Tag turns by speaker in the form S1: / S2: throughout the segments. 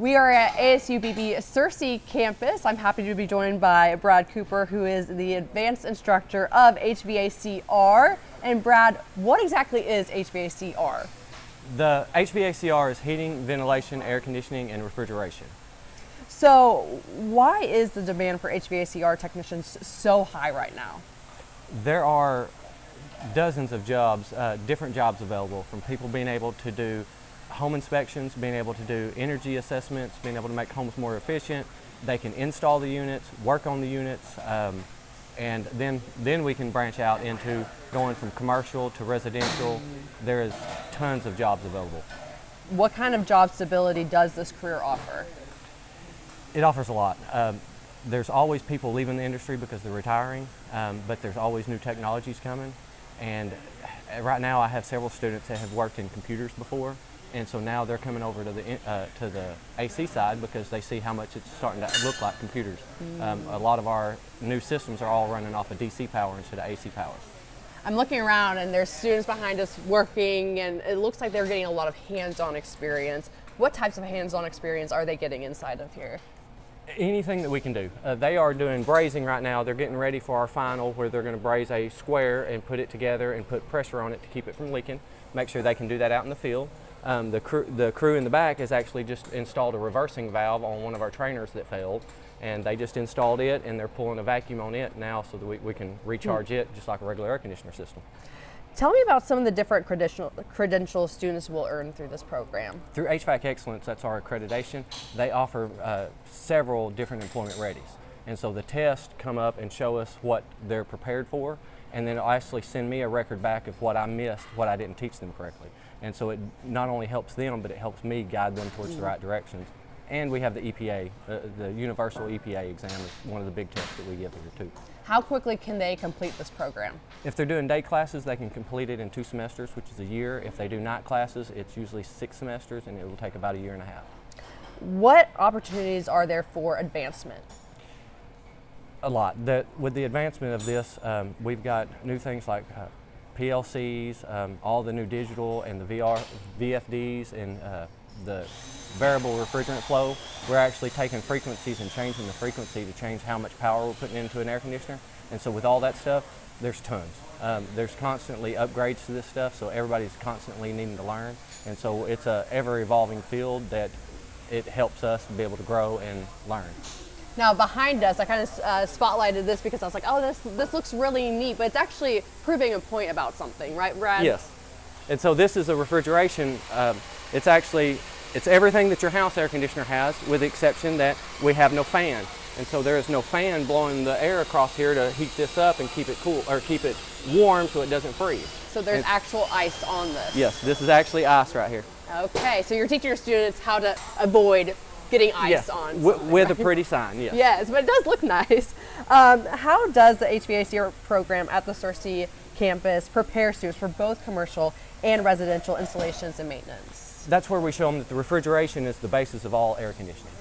S1: We are at ASU-Beebe Searcy campus. I'm happy to be joined by Brad Cooper, who is the advanced instructor of HVACR. And Brad, what exactly is HVACR?
S2: The HVACR is heating, ventilation, air conditioning, and refrigeration.
S1: So why is the demand for HVACR technicians so high right now?
S2: There are dozens of jobs, different jobs available, from people being able to do home inspections, being able to do energy assessments, being able to make homes more efficient. They can install the units, work on the units, and then we can branch out into going from commercial to residential. There is tons of jobs available.
S1: What kind of job stability does this career offer?
S2: It offers a lot. There's always people leaving the industry because they're retiring, but there's always new technologies coming. And right now I have several students that have worked in computers before, and so now they're coming over to the AC side because they see how much it's starting to look like computers. A lot of our new systems are all running off of DC power instead of AC power.
S1: I'm looking around and there's students behind us working, and it looks like they're getting a lot of hands-on experience. What types of hands-on experience are they getting inside of here?
S2: Anything that we can do. They are doing brazing right now. They're getting ready for our final, where they're going to braze a square and put it together and put pressure on it to keep it from leaking. Make sure they can do that out in the field. The crew in the back has actually just installed a reversing valve on one of our trainers that failed, and they just installed it, and they're pulling a vacuum on it now so that we can recharge it just like a regular air conditioner system.
S1: Tell me about some of the different credentials students will earn through this program.
S2: Through HVAC Excellence, that's our accreditation, they offer several different employment readies. And so the tests come up and show us what they're prepared for, and then it'll actually send me a record back of what I missed, what I didn't teach them correctly. And so it not only helps them, but it helps me guide them towards the right directions. And we have the EPA, the Universal EPA exam is one of the big tests that we give here too.
S1: How quickly can they complete this program?
S2: If they're doing day classes, they can complete it in 2 semesters, which is a year. If they do night classes, it's usually 6 semesters, and it will take about a year and a half.
S1: What opportunities are there for advancement?
S2: A lot. With the advancement of this, we've got new things like PLCs, all the new digital and the VFDs, and the variable refrigerant flow. We're actually taking frequencies and changing the frequency to change how much power we're putting into an air conditioner. And so with all that stuff, there's tons. There's constantly upgrades to this stuff, so everybody's constantly needing to learn. And so it's a ever-evolving field that it helps us be able to grow and learn.
S1: Now behind us, I kind of spotlighted this because I was like, oh, this looks really neat, but it's actually proving a point about something, right, Brad?
S2: Yes. And so this is a refrigeration. It's everything that your house air conditioner has, with the exception that we have no fan. And so there is no fan blowing the air across here to heat this up and keep it cool, or keep it warm so it doesn't freeze.
S1: So there's actual ice on this?
S2: Yes, this is actually ice right here.
S1: Okay, so you're teaching your students how to avoid getting ice on.
S2: With a pretty sign, yes.
S1: Yes, but it does look nice. How does the HVACR program at the Searcy campus prepare students for both commercial and residential installations and maintenance?
S2: That's where we show them that the refrigeration is the basis of all air conditioning.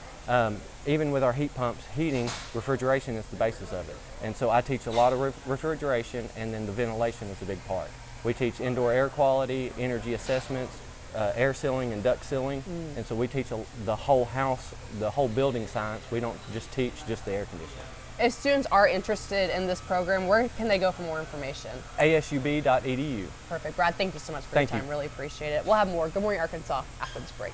S2: Even with our heat pumps, heating, refrigeration is the basis of it. And so I teach a lot of refrigeration, and then the ventilation is a big part. We teach indoor air quality, energy assessments, air sealing and duct sealing, and so we teach the whole house, the whole building science. We don't just teach just the air conditioning.
S1: If students are interested in this program, where can they go for more information?
S2: ASU-Beebe.edu.
S1: Perfect. Brad, thank you so much for your time. Really appreciate it. We'll have more Good Morning Arkansas after this break.